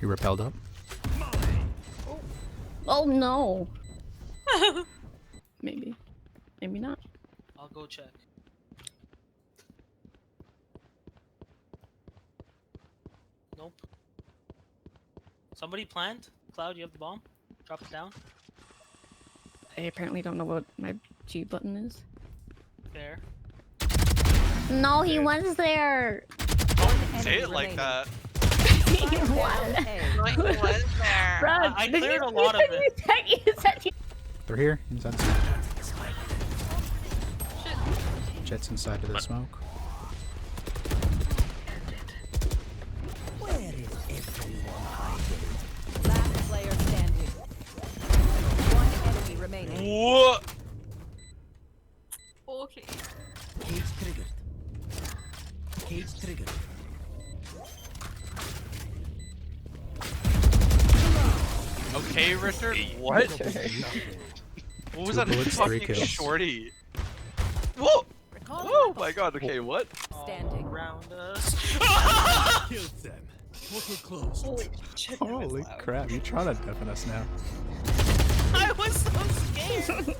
You repelled up? Oh no. Maybe. Maybe not. I'll go check. Nope. Somebody plant? Cloud, you have the bomb? Drop it down. I apparently don't know what my G button is. Fair. No, he was there. Don't say it like that. He was. Like he was there. Bruh, I did cleared you- a lot of it. You said you They're here. Inside the smoke. Jet's inside of the smoke. Last player standing. One enemy remaining. What? Okay. Cage triggered. Cage triggered. Okay, Richard. What? What was that bullets, 3 fucking kills. shorty? Whoa! Oh my god, okay, what? Standing. All around us. Killed them. Portal closed. Holy shit. that was Holy loud. crap, you trying to deafen us now. I was so scared.